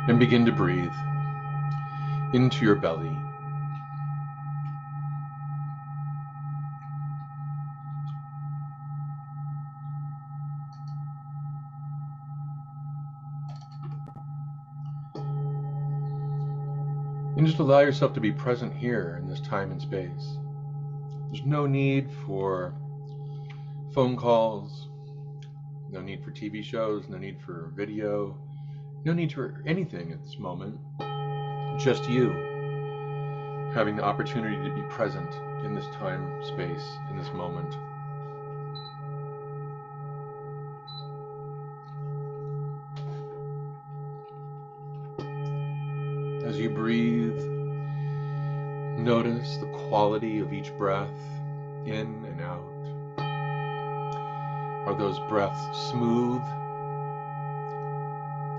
And begin to breathe into your belly. And just allow yourself to be present here in this time and space. There's no need for phone calls, no need for TV shows, no need for video, no need for anything at this moment. Just you having the opportunity to be present in this time, space, in this moment. As you breathe, notice the quality of each breath in and out. Are those breaths smooth?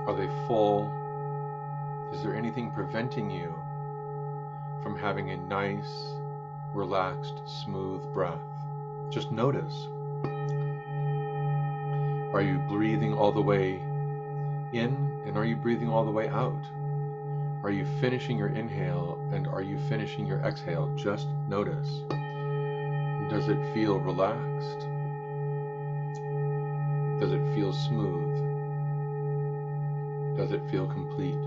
Are they full? Is there anything preventing you from having a nice, relaxed, smooth breath? Just notice. Are you breathing all the way in, and are you breathing all the way out? Are you finishing your inhale, and are you finishing your exhale? Just notice. Does it feel relaxed? Does it feel smooth? Does it feel complete?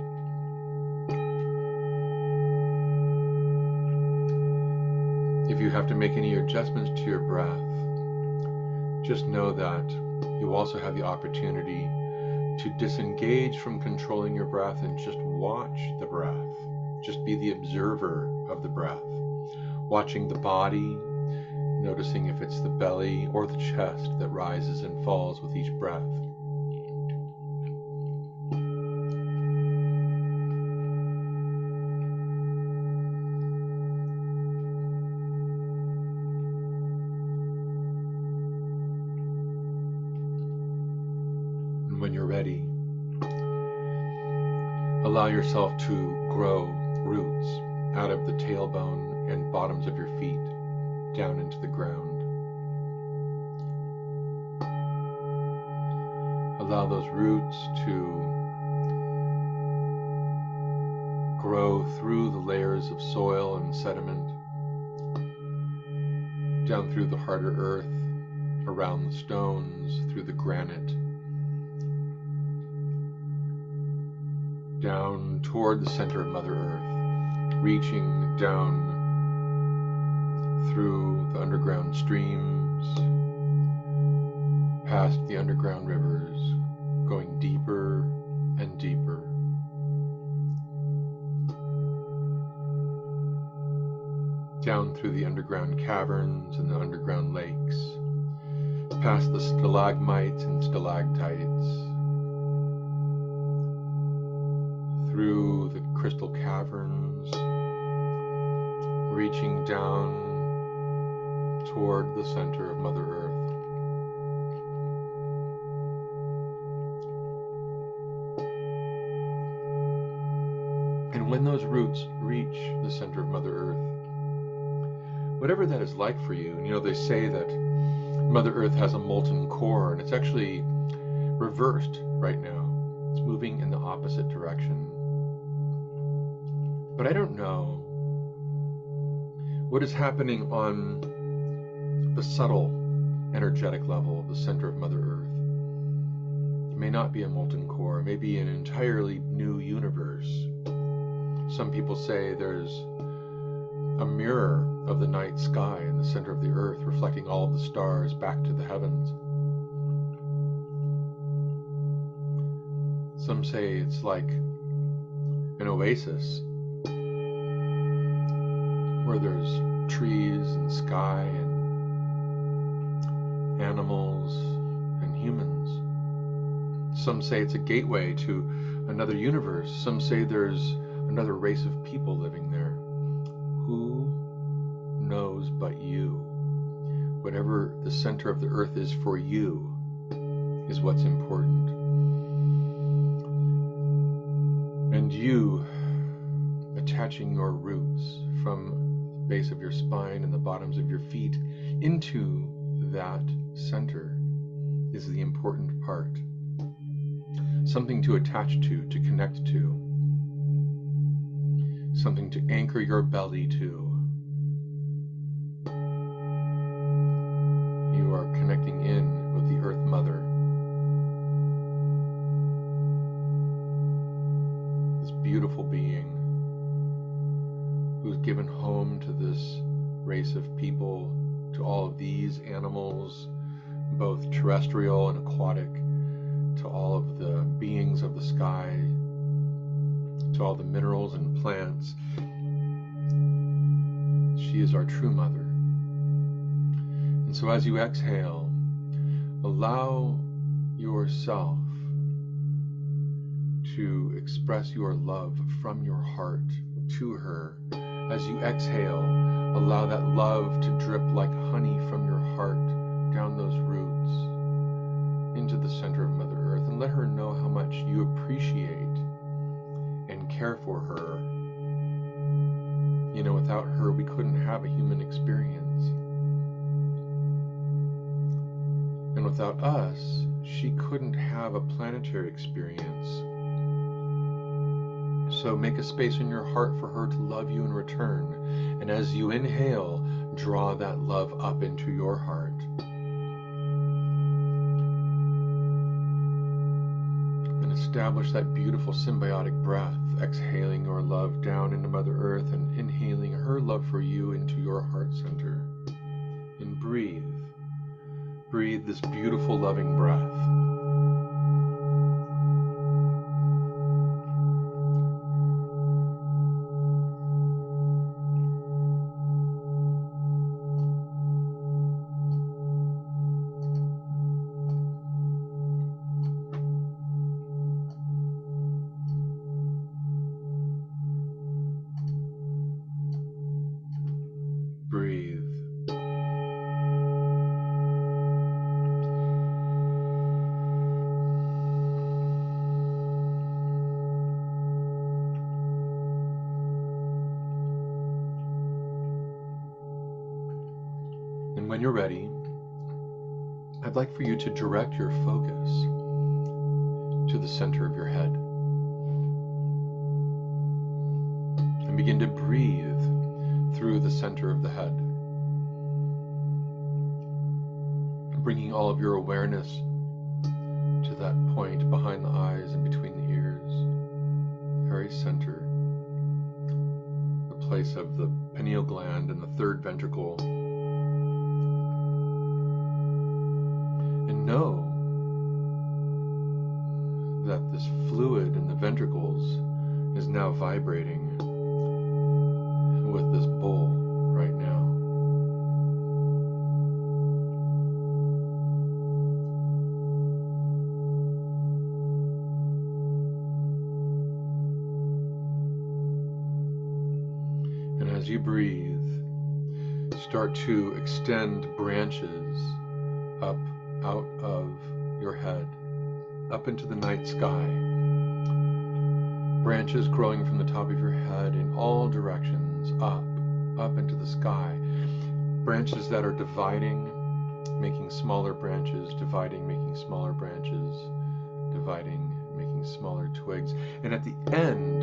If you have to make any adjustments to your breath, just know that you also have the opportunity to disengage from controlling your breath and just watch the breath. Just be the observer of the breath, watching the body, noticing if it's the belly or the chest that rises and falls with each breath. And when you're ready, allow yourself to grow roots out of the tailbone and bottoms of your feet down into the ground. Allow those roots to grow through the layers of soil and sediment, down through the harder earth, around the stones, through the granite, down toward the center of Mother Earth, reaching down through the underground streams, past the underground rivers, going deeper and deeper. Down through the underground caverns and the underground lakes, past the stalagmites and stalactites, through the crystal caverns, reaching down toward the center of Mother Earth. And when those roots reach the center of Mother Earth, whatever that is like for you, and they say that Mother Earth has a molten core, and it's actually reversed right now. It's moving in the opposite direction. But I don't know what is happening on the subtle energetic level of the center of Mother Earth. It may not be a molten core, it may be an entirely new universe. Some people say there's a mirror of the night sky in the center of the earth, reflecting all of the stars back to the heavens. Some say it's like an oasis where there's trees and sky and animals and humans. Some say it's a gateway to another universe. Some say there's another race of people living there. Who knows but you? Whatever the center of the earth is for you is what's important. And you attaching your roots from the base of your spine and the bottoms of your feet into that center is the important part. something to attach to connect to, something to anchor your belly to. You are connecting in with the Earth Mother, this beautiful being who's given home to this race of people, to all of these animals, both terrestrial and aquatic, to all of the beings of the sky, to all the minerals and plants. She is our true mother. And so as you exhale, allow yourself to express your love from your heart to her. As you exhale, allow that love to drip like honey from your heart down those roots into the center of Mother Earth, and let her know how much you appreciate and care for her. You know, without her, we couldn't have a human experience. And without us, she couldn't have a planetary experience. So make a space in your heart for her to love you in return. And as you inhale, draw that love up into your heart. And establish that beautiful symbiotic breath, exhaling your love down into Mother Earth and inhaling her love for you into your heart center. And breathe. Breathe this beautiful loving breath. Breathe. And when you're ready, I'd like for you to direct your focus to the center of your head. And begin to breathe through the center of the head, bringing all of your awareness to that point behind the eyes and between the ears, very center, the place of the pineal gland and the third ventricle. And know that this fluid in the ventricles is now vibrating with this bowl right now. And as you breathe, start to extend branches up out of your head, up into the night sky. Branches growing from the top of your head in all directions, up into the sky. Branches that are dividing, making smaller branches, dividing, making smaller branches, dividing, making smaller twigs. And at the end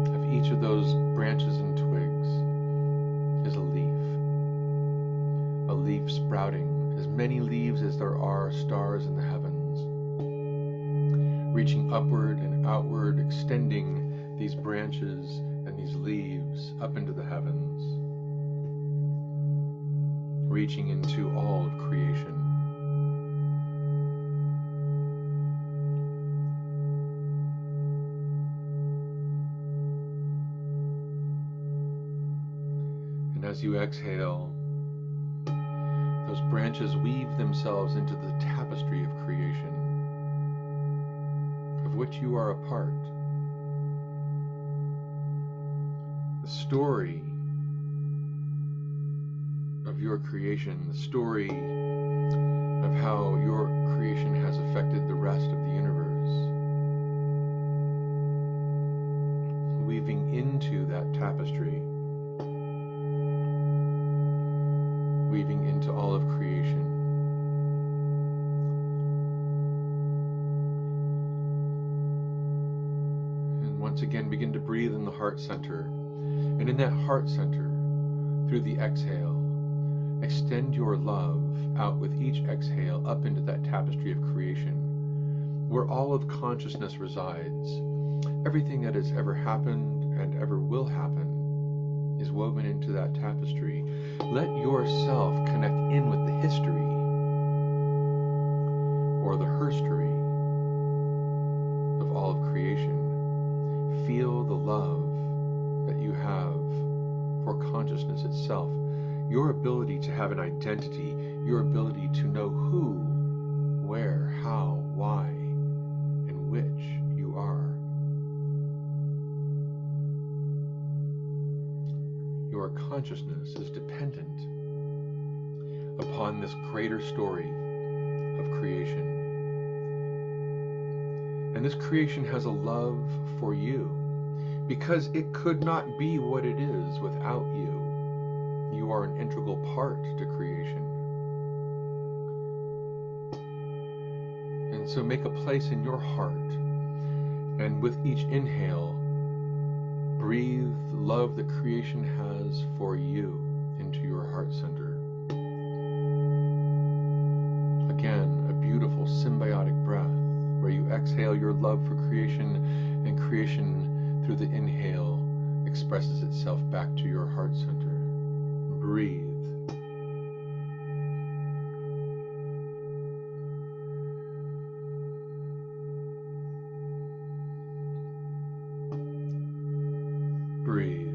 of each of those branches and twigs is a leaf sprouting, as many leaves as there are stars in the heavens, reaching upward and outward, extending these branches and these leaves up into the heavens, reaching into all of creation. And as you exhale, those branches weave themselves into the tapestry of creation, of which you are a part. The story of your creation, the story of how your creation has affected the rest of the universe, weaving into that tapestry, weaving into all of creation. once again, begin to breathe in the heart center. And in that heart center, through the exhale, extend your love out with each exhale up into that tapestry of creation, where all of consciousness resides. Everything that has ever happened and ever will happen is woven into that tapestry. Let yourself connect in with the history or the herstory of all of creation. Feel the love that you have for consciousness itself, your ability to have an identity, your ability to know who, where, how, why, and which you are. Your consciousness is dependent upon this greater story of creation. And this creation has a love for you, because it could not be what it is without you. You are an integral part to creation. And so make a place in your heart, and with each inhale, breathe the love that creation has for you into your heart center. Again, a beautiful symbiotic breath where you exhale your love for creation, and creation through the inhale expresses itself back to your heart center. Breathe. Breathe.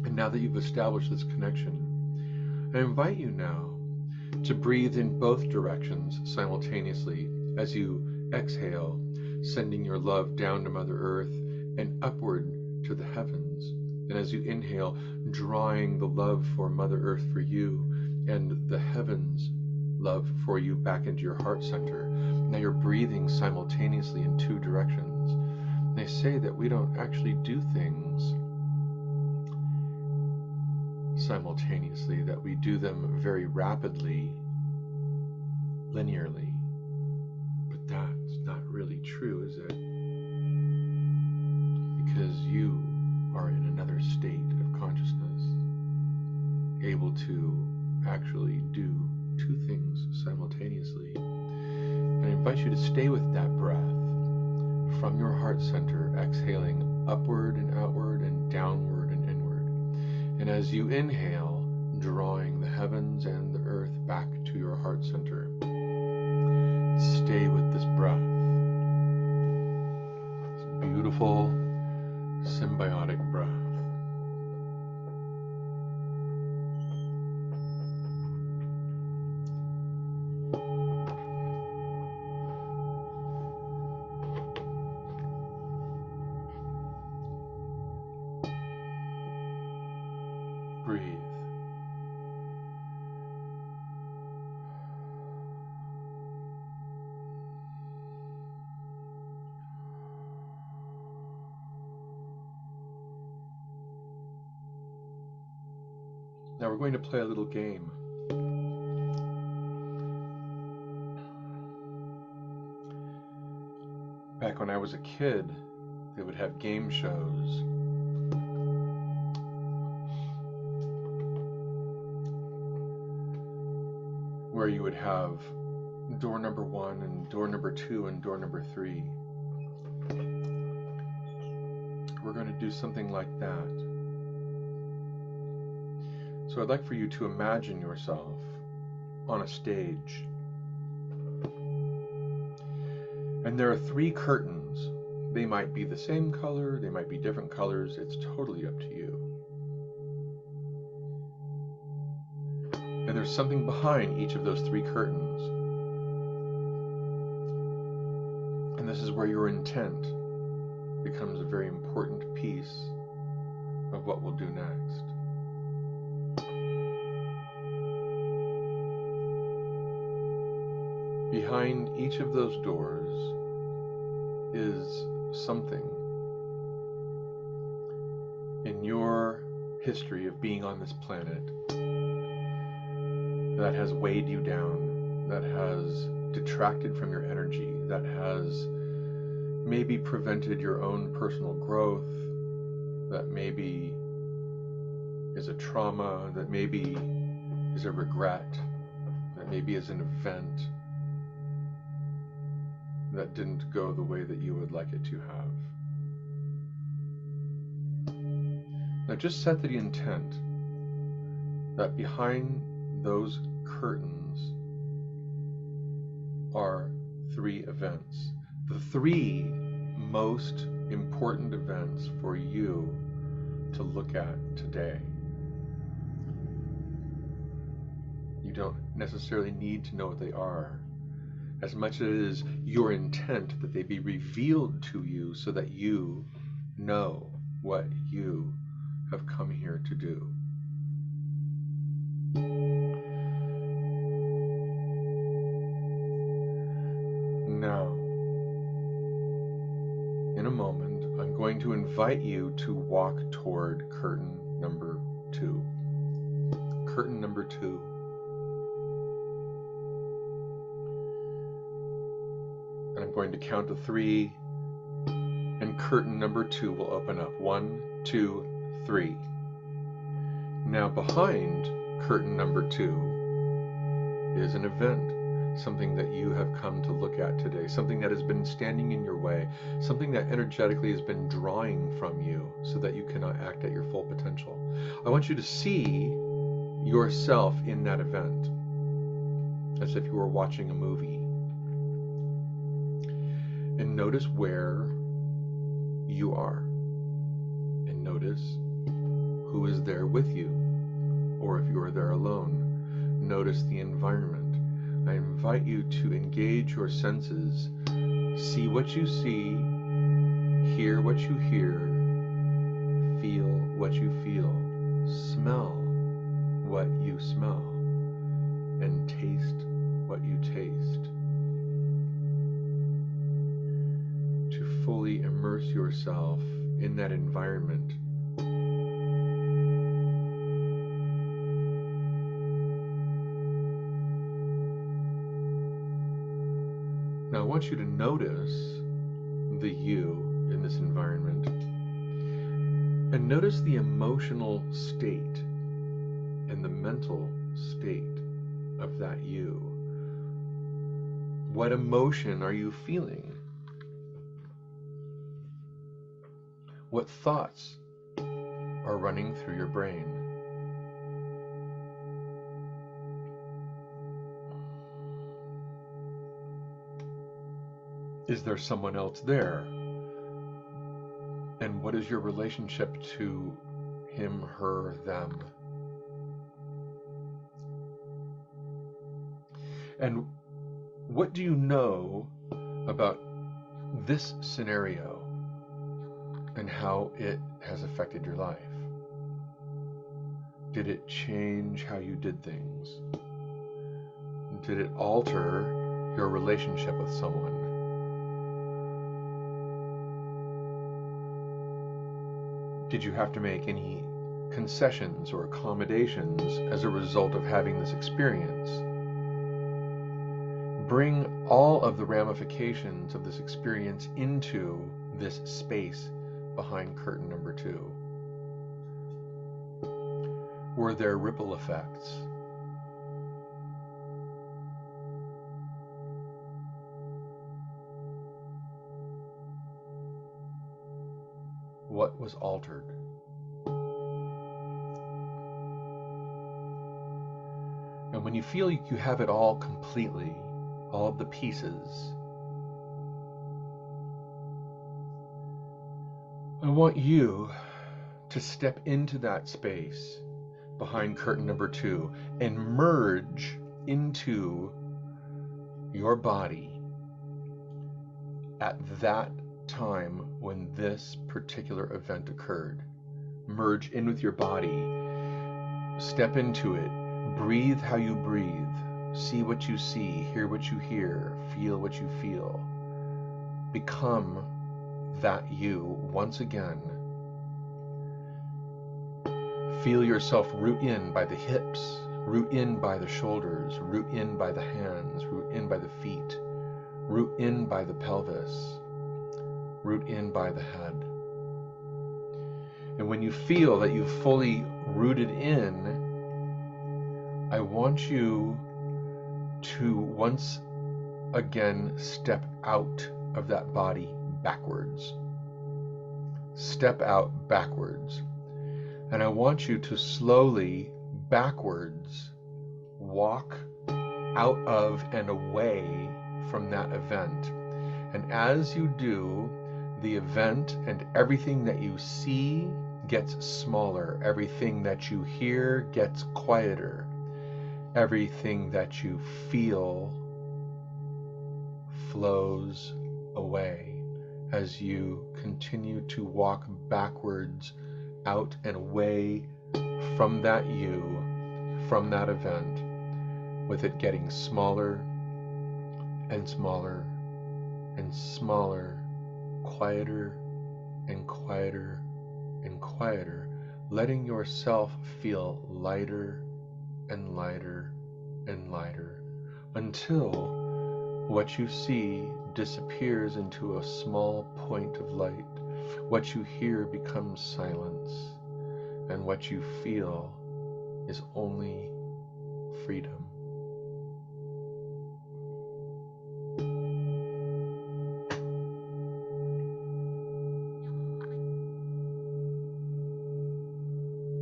And now that you've established this connection, I invite you now to breathe in both directions simultaneously as you exhale, sending your love down to Mother Earth and upward to the heavens. And as you inhale, drawing the love for Mother Earth for you and the heavens love for you back into your heart center. Now you're breathing simultaneously in two directions. And they say that we don't actually do things simultaneously, that we do them very rapidly, linearly. But that's not really true, is it? Because you are in another state of consciousness, able to actually do two things simultaneously. And I invite you to stay with that breath from your heart center, exhaling upward and outward and downward and inward. And as you inhale, drawing the heavens and the earth back to your heart center. Stay with this breath. This beautiful, symbiotic breath. Breathe. Now we're going to play a little game. Back when I was a kid, they would have game shows where you would have door number 1 and door number 2 and door number 3. We're going to do something like that. So I'd like for you to imagine yourself on a stage. And there are 3 curtains. They might be the same color, they might be different colors. It's totally up to you. And there's something behind each of those 3 curtains. And this is where your intent becomes a very important piece of what we'll do next. Behind each of those doors is something in your history of being on this planet that has weighed you down, that has detracted from your energy, that has maybe prevented your own personal growth, that maybe is a trauma, that maybe is a regret, that maybe is an event that didn't go the way that you would like it to have. Now just set the intent that behind those curtains are 3 events. The 3 most important events for you to look at today. You don't necessarily need to know what they are, as much as it is your intent that they be revealed to you so that you know what you have come here to do. Now, in a moment, I'm going to invite you to walk toward curtain number 2. Curtain number 2. And I'm going to count to 3, and curtain number 2 will open up. 1, 2, 3. Now behind curtain number 2 is an event, something that you have come to look at today, something that has been standing in your way, something that energetically has been drawing from you so that you cannot act at your full potential. I want you to see yourself in that event as if you were watching a movie. And notice where you are. And notice who is there with you. Or if you are there alone, notice the environment. I invite you to engage your senses. See what you see. Hear what you hear. Feel what you feel. Smell what you smell. And taste what you taste. Fully immerse yourself in that environment. Now I want you to notice the you in this environment, and notice the emotional state and the mental state of that you. What emotion are you feeling? What thoughts are running through your brain? Is there someone else there? And what is your relationship to him, her, them? And what do you know about this scenario and how it has affected your life? Did it change how you did things? Did it alter your relationship with someone? Did you have to make any concessions or accommodations as a result of having this experience? Bring all of the ramifications of this experience into this space behind curtain number 2. Were there ripple effects? What was altered? And when you feel you have it all completely, all of the pieces, I want you to step into that space behind curtain number 2 and merge into your body at that time when this particular event occurred. Merge in with your body, step into it, breathe how you breathe, see what you see, hear what you hear, feel what you feel. Become that you once again. Feel yourself root in by the hips, Root in by the shoulders, root in by the hands, root in by the feet, root in by the pelvis, root in by the head. And when you feel that you've fully rooted in, I want you to once again step out of that body backwards. Step out backwards. And I want you to slowly, backwards, walk out of and away from that event. And as you do, the event and everything that you see gets smaller. Everything that you hear gets quieter. Everything that you feel flows away as you continue to walk backwards out and away from that you, from that event, with it getting smaller and smaller and smaller, quieter and quieter and quieter, letting yourself feel lighter and lighter and lighter until what you see disappears into a small point of light. What you hear becomes silence, and what you feel is only freedom.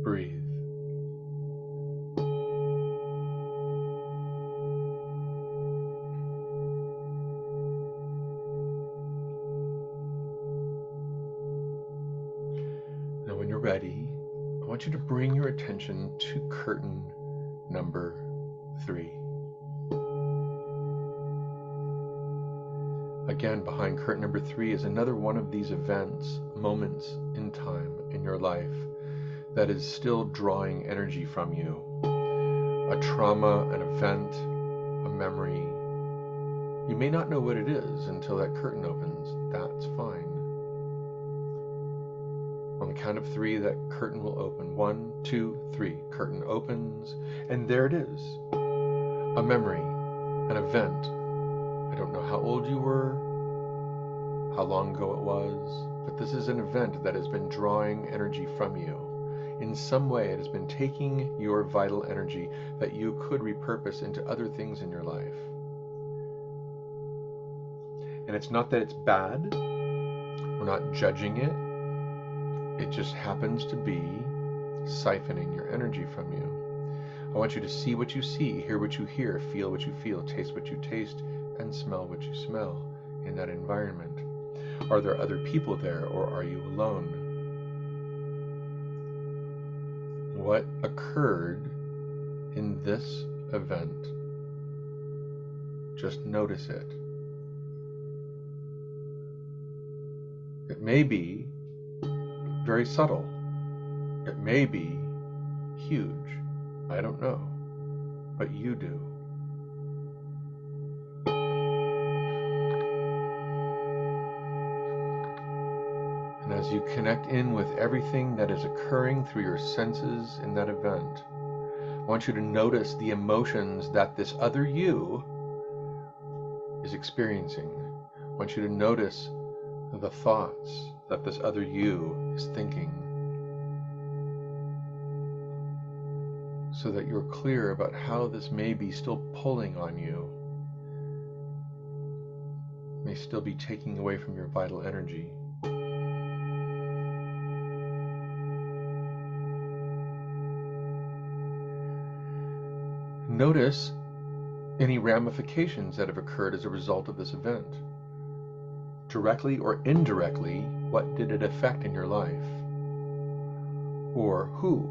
Breathe. Now when you're ready, I want you to bring your attention to curtain number 3. Again, behind curtain number 3 is another one of these events, moments in time in your life that is still drawing energy from you. A trauma, an event, a memory. You may not know what it is until that curtain opens. That's fine. On the count of 3, that curtain will open. 1, 2, 3. Curtain opens, and there it is. A memory, an event. I don't know how old you were, how long ago it was, but this is an event that has been drawing energy from you. In some way, it has been taking your vital energy that you could repurpose into other things in your life. And it's not that it's bad. We're not judging it. It just happens to be siphoning your energy from you. I want you to see what you see, hear what you hear, feel what you feel, taste what you taste, and smell what you smell in that environment. Are there other people there, or are you alone? What occurred in this event? Just notice it. It may be very subtle. It may be huge. I don't know. But you do. And as you connect in with everything that is occurring through your senses in that event, I want you to notice the emotions that this other you is experiencing. I want you to notice the thoughts that this other you is thinking, so that you're clear about how this may be still pulling on you, may still be taking away from your vital energy. Notice any ramifications that have occurred as a result of this event. Directly or indirectly, what did it affect in your life? Or who?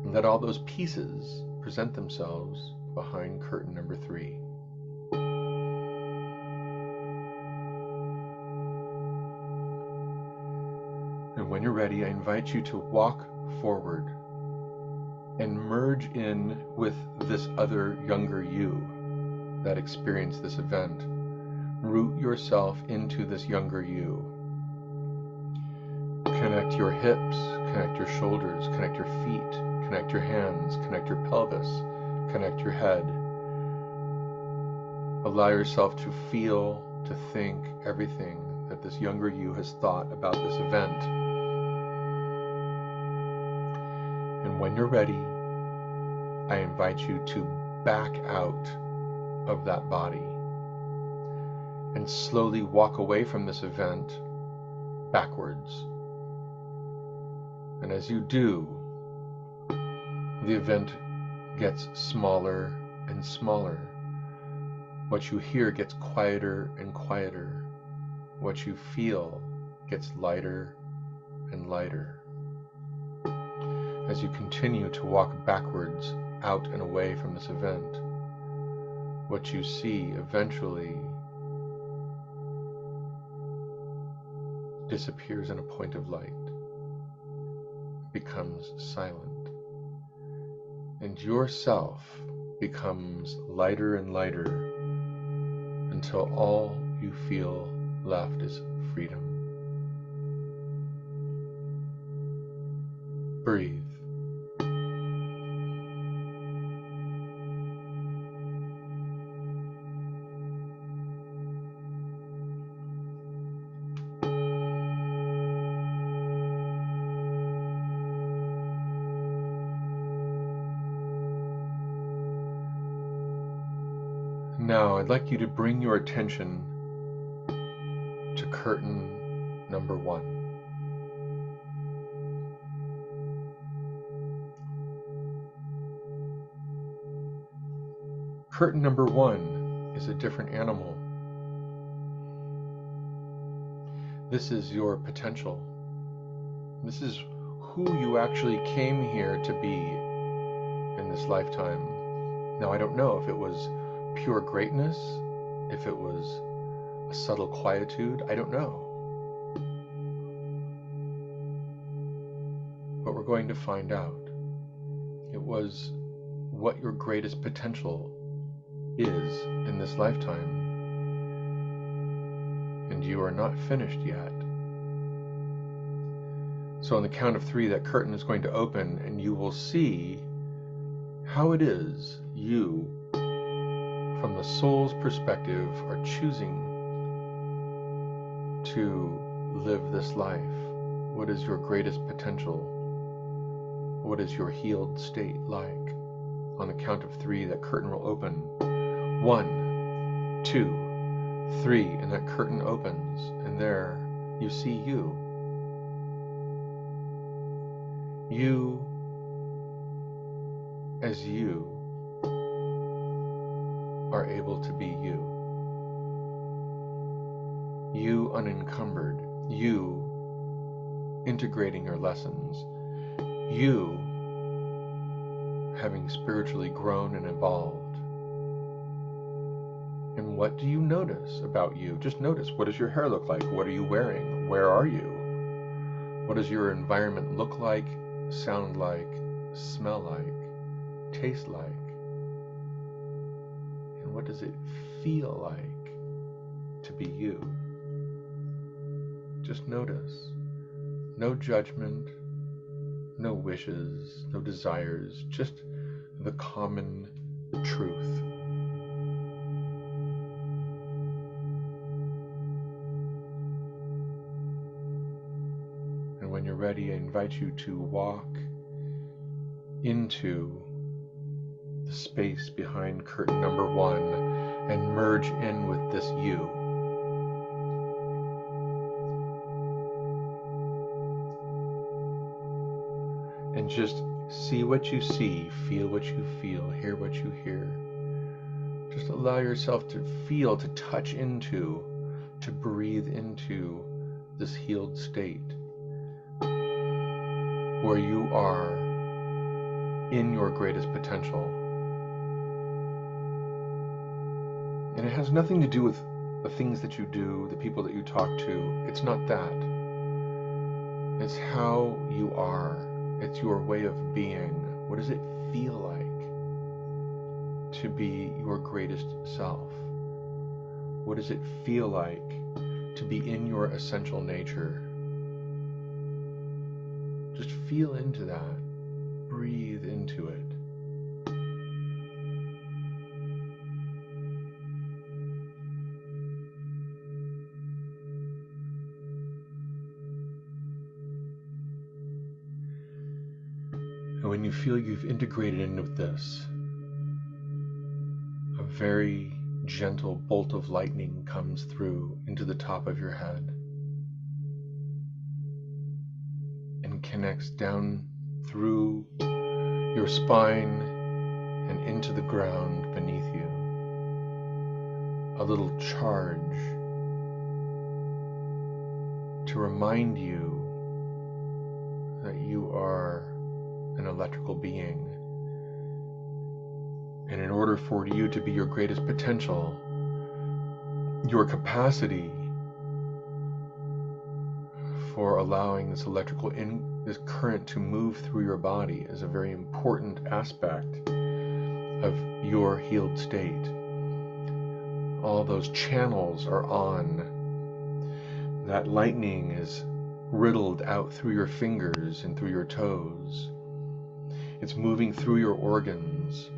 And let all those pieces present themselves behind curtain number 3. And when you're ready, I invite you to walk forward and merge in with this other younger you that experienced this event. Root yourself into this younger you. Connect your hips, Connect your shoulders, connect your feet, connect your hands, connect your pelvis, connect your head. Allow yourself to feel, to think everything that this younger you has thought about this event. And when you're ready, I invite you to back out of that body and slowly walk away from this event backwards. And as you do, the event gets smaller and smaller. What you hear gets quieter and quieter. What you feel gets lighter and lighter. As you continue to walk backwards, out and away from this event, what you see eventually disappears in a point of light, becomes silent, and yourself becomes lighter and lighter until all you feel left is freedom. Breathe. Now, I'd like you to bring your attention to curtain number 1. Curtain number 1 is a different animal. This is your potential. This is who you actually came here to be in this lifetime. Now, I don't know if it was pure greatness, if it was a subtle quietude, I don't know. But we're going to find out. It was what your greatest potential is in this lifetime. And you are not finished yet. So on the count of 3, that curtain is going to open and you will see how it is you, from the soul's perspective, are choosing to live this life. What is your greatest potential? What is your healed state like? On the count of 3, that curtain will open. 1, 2, 3, and that curtain opens, and there you see you. You as you are able to be you. You unencumbered. You integrating your lessons. You having spiritually grown and evolved. And what do you notice about you? Just notice. What does your hair look like? What are you wearing? Where are you? What does your environment look like, sound like, smell like, taste like? And what does it feel like to be you? Just notice. No judgment, no wishes, no desires, just the common truth. And when you're ready, I invite you to walk into the space behind curtain number 1 and merge in with this you. And just see what you see, feel what you feel, hear what you hear. Just allow yourself to feel, to touch into, to breathe into this healed state where you are in your greatest potential. And it has nothing to do with the things that you do, the people that you talk to. It's not that. It's how you are. It's your way of being. What does it feel like to be your greatest self? What does it feel like to be in your essential nature? Just feel into that. Breathe into it. And when you feel you've integrated into this, a very gentle bolt of lightning comes through into the top of your head and connects down through your spine and into the ground beneath you. A little charge to remind you that you are an electrical being. And in order for you to be your greatest potential, your capacity for allowing this electrical this current to move through your body is a very important aspect of your healed state. All those channels are on. That lightning is riddled out through your fingers and through your toes. It's moving through your organs.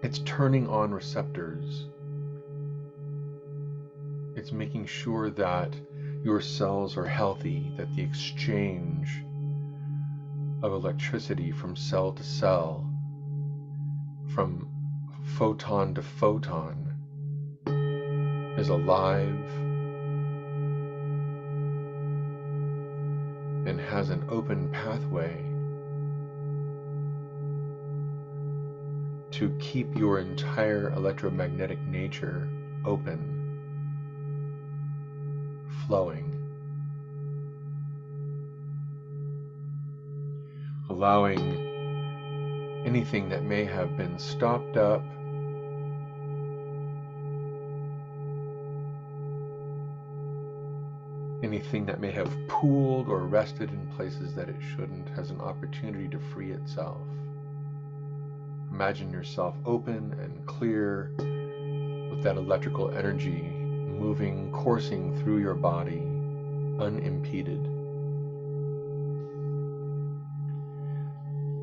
It's turning on receptors. It's making sure that your cells are healthy, that the exchange of electricity from cell to cell, from photon to photon, is alive and has an open pathway to keep your entire electromagnetic nature open, flowing, allowing anything that may have been stopped up, anything that may have pooled or rested in places that it shouldn't, has an opportunity to free itself. Imagine yourself open and clear with that electrical energy moving, coursing through your body, unimpeded.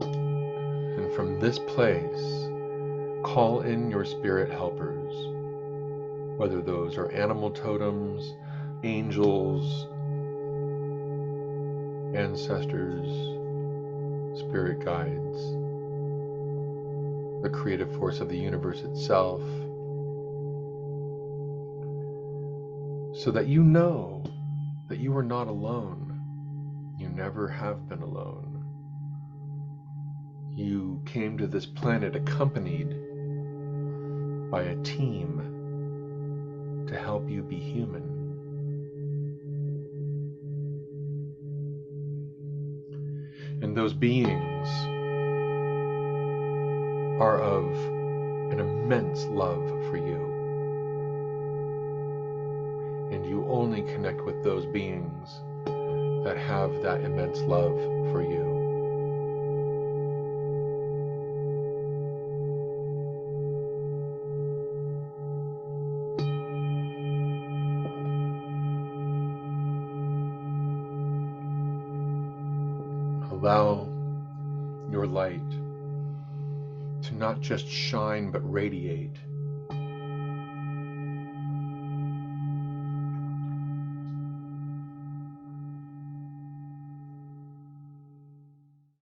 And from this place, call in your spirit helpers, whether those are animal totems, angels, ancestors, spirit guides, the creative force of the universe itself, so that you know that you are not alone. You never have been alone. You came to this planet accompanied by a team to help you be human. And those beings are of an immense love for you. And you only connect with those beings that have that immense love for you. Allow your light to not just shine but radiate